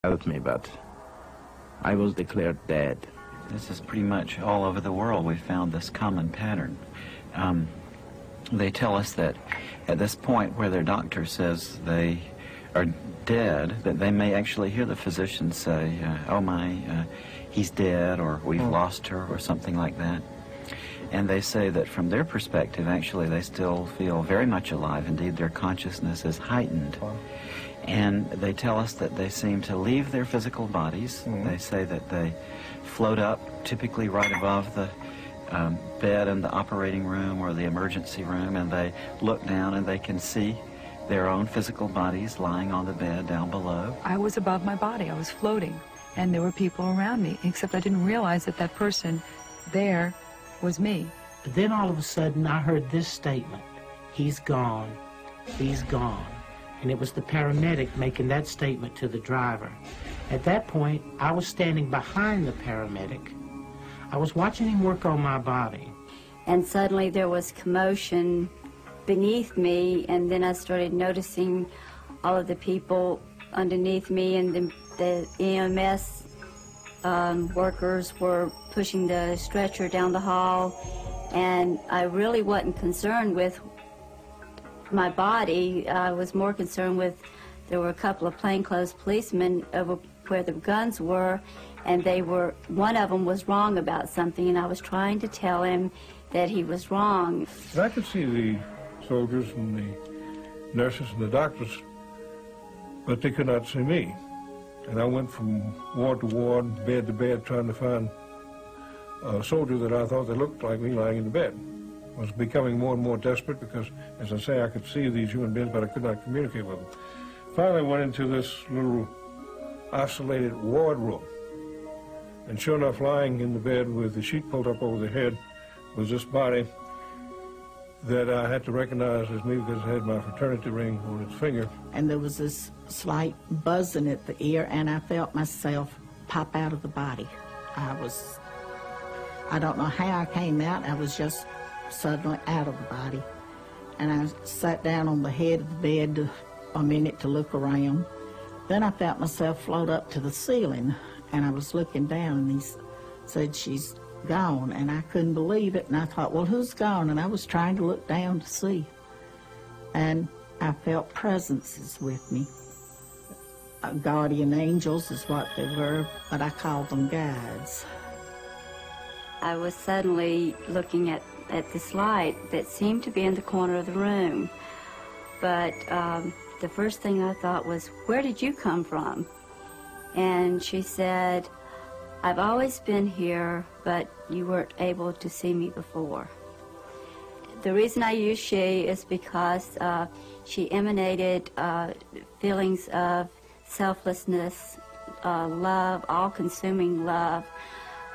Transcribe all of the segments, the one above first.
Helped me, but I was declared dead. This is pretty much all over the world. We found this common pattern. They tell us that at this point where their doctor says they are dead, that they may actually hear the physician say, oh my, he's dead, or we've lost her, or something like that. And they say that from their perspective, actually, they still feel very much alive. Indeed, their consciousness is heightened. And they tell us that they seem to leave their physical bodies. They say that they float up, typically right above the bed in the operating room or the emergency room, and they look down and they can see their own physical bodies lying on the bed down below. I was above my body. I was floating, and there were people around me, except I didn't realize that that person there was me. But then all of a sudden I heard this statement, "He's gone, he's gone." And it was the paramedic making that statement to the driver. At that point, I was standing behind the paramedic. I was watching him work on my body. And suddenly there was commotion beneath me, and then I started noticing all of the people underneath me, and the EMS workers were pushing the stretcher down the hall, and I really wasn't concerned with my body. I was more concerned with, there were a couple of plainclothes policemen over where the guns were, and one of them was wrong about something, and I was trying to tell him that he was wrong. I could see the soldiers and the nurses and the doctors, but they could not see me. And I went from ward to ward, bed to bed, trying to find a soldier that I thought that looked like me lying in the bed. I was becoming more and more desperate because, as I say, I could see these human beings, but I could not communicate with them. Finally, I went into this little isolated ward room. And sure enough, lying in the bed with the sheet pulled up over the head was this body that I had to recognize as me because it had my fraternity ring on its finger. And there was this slight buzzing at the ear, and I felt myself pop out of the body. I don't know how I came out. I was just suddenly out of the body. And I sat down on the head of the bed a minute to look around. Then I felt myself float up to the ceiling, and I was looking down, and he said, "She's gone." And I couldn't believe it, and I thought, well, who's gone? And I was trying to look down to see. And I felt presences with me. Guardian angels is what they were, but I called them guides. I was suddenly looking at this light that seemed to be in the corner of the room. But the first thing I thought was, where did you come from? And she said, "I've always been here, but you weren't able to see me before." The reason I use she is because she emanated feelings of selflessness, love, all-consuming love,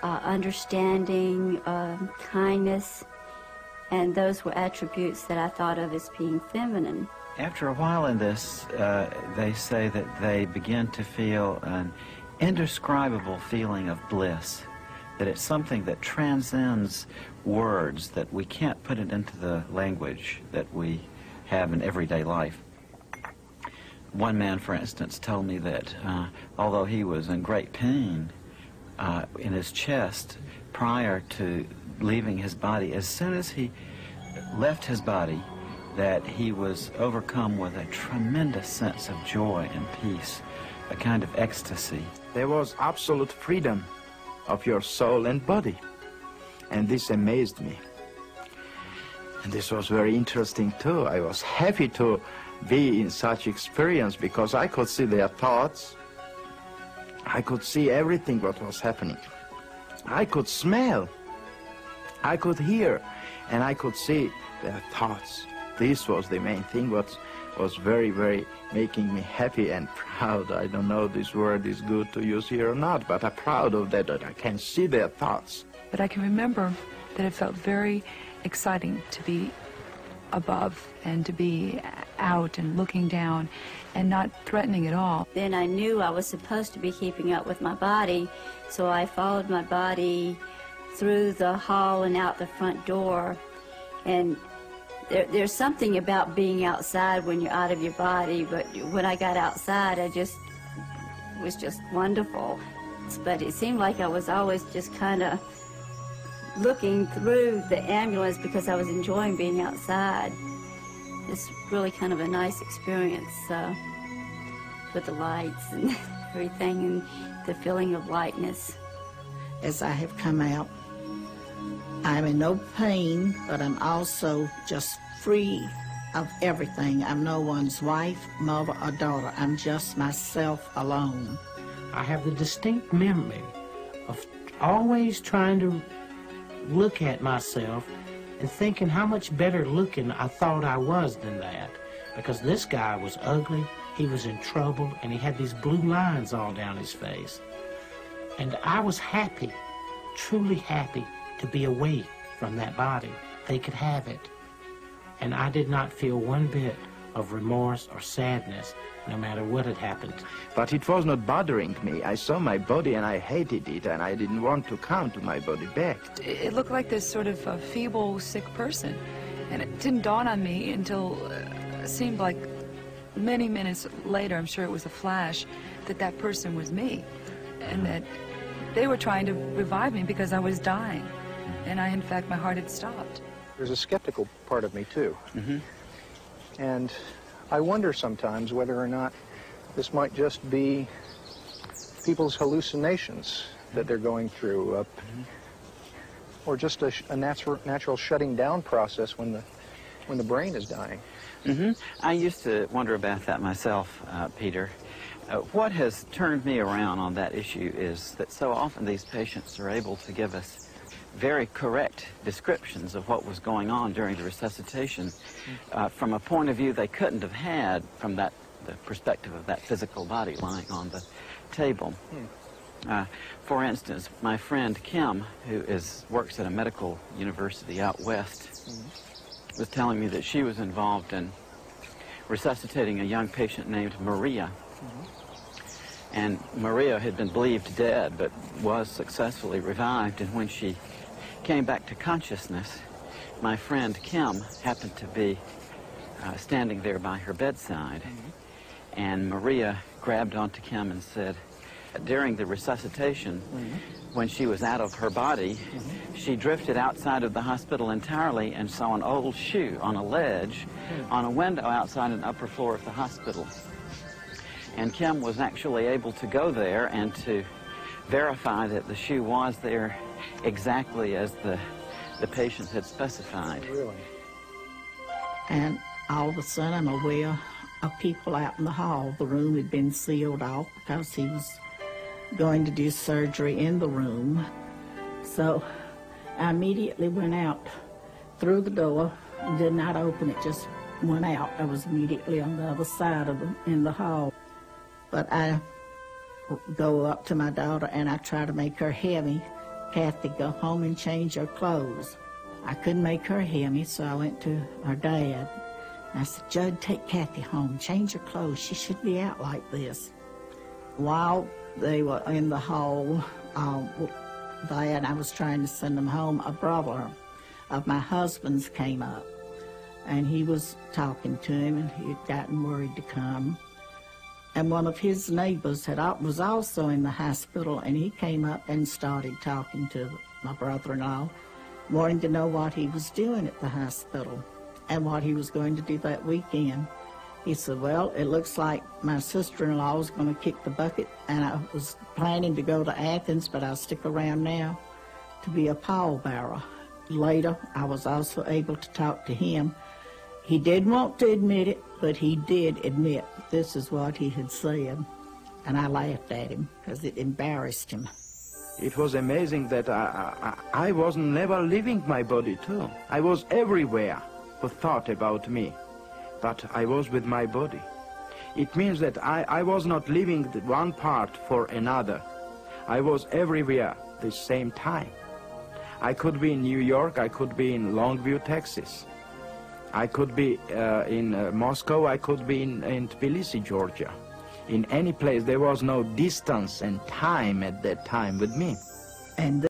understanding, kindness, and those were attributes that I thought of as being feminine. After a while in this, they say that they begin to feel an indescribable feeling of bliss, that it's something that transcends words, that we can't put it into the language that we have in everyday life. One man, for instance, told me that although he was in great pain in his chest prior to leaving his body, as soon as he left his body, that he was overcome with a tremendous sense of joy and peace, a kind of ecstasy. There was absolute freedom of your soul and body, and this amazed me. And this was very interesting too. I was happy to be in such experience because I could see their thoughts. I could see everything what was happening. I could smell, I could hear, and I could see their thoughts. This was the main thing what was very, very making me happy and proud. I don't know if this word is good to use here or not, but I'm proud of that I can see their thoughts. But I can remember that it felt very exciting to be above and to be out and looking down and not threatening at all. Then I knew I was supposed to be keeping up with my body, so I followed my body through the hall and out the front door. And there's something about being outside when you're out of your body, but when I got outside, was just wonderful. But it seemed like I was always just kind of looking through the ambulance because I was enjoying being outside. It's really kind of a nice experience with the lights and everything and the feeling of lightness. As I have come out, I'm in no pain, but I'm also just free of everything. I'm no one's wife, mother, or daughter. I'm just myself alone. I have the distinct memory of always trying to look at myself and thinking how much better looking I thought I was than that. Because this guy was ugly, he was in trouble, and he had these blue lines all down his face. And I was happy, truly happy, to be away from that body. They could have it. And I did not feel one bit of remorse or sadness, no matter what had happened. But it was not bothering me. I saw my body and I hated it, and I didn't want to come to my body back. It looked like this sort of a feeble, sick person. And it didn't dawn on me until it seemed like many minutes later, I'm sure it was a flash, that that person was me. And that they were trying to revive me because I was dying. And in fact, my heart had stopped. There's a skeptical part of me, too. Mm-hmm. And I wonder sometimes whether or not this might just be people's hallucinations that they're going through, or just a natural shutting down process when the brain is dying. Mm-hmm. I used to wonder about that myself, Peter. What has turned me around on that issue is that so often these patients are able to give us very correct descriptions of what was going on during the resuscitation from a point of view they couldn't have had from the perspective of that physical body lying on the table. For instance, my friend Kim, who works at a medical university out west, was telling me that she was involved in resuscitating a young patient named Maria. And Maria had been believed dead, but was successfully revived, and when she came back to consciousness, my friend Kim happened to be standing there by her bedside. And Maria grabbed onto Kim and said, during the resuscitation, when she was out of her body, she drifted outside of the hospital entirely and saw an old shoe on a ledge on a window outside an upper floor of the hospital. And Kim was actually able to go there and to verify that the shoe was there exactly as the patient had specified. Really? And all of a sudden, I'm aware of people out in the hall. The room had been sealed off because he was going to do surgery in the room. So I immediately went out through the door, did not open it, just went out. I was immediately on the other side of in the hall. But I go up to my daughter and I try to make her hear me. Kathy, go home and change your clothes. I couldn't make her hear me, so I went to her dad. And I said, Judd, take Kathy home, change her clothes. She shouldn't be out like this. While they were in the hall, and I was trying to send them home, a brother of my husband's came up. And he was talking to him, and he had gotten worried to come. And one of his neighbors was also in the hospital, and he came up and started talking to my brother-in-law, wanting to know what he was doing at the hospital and what he was going to do that weekend. He said, well, it looks like my sister-in-law was going to kick the bucket, and I was planning to go to Athens, but I'll stick around now to be a pallbearer. Later, I was also able to talk to him. He didn't want to admit it, but he did admit this is what he had said. And I laughed at him because it embarrassed him. It was amazing that I was never leaving my body too. I was everywhere who thought about me, but I was with my body. It means that I was not leaving one part for another. I was everywhere at the same time. I could be in New York, I could be in Longview, Texas. I could be in Moscow, I could be in Tbilisi, Georgia. In any place, there was no distance and time at that time with me. And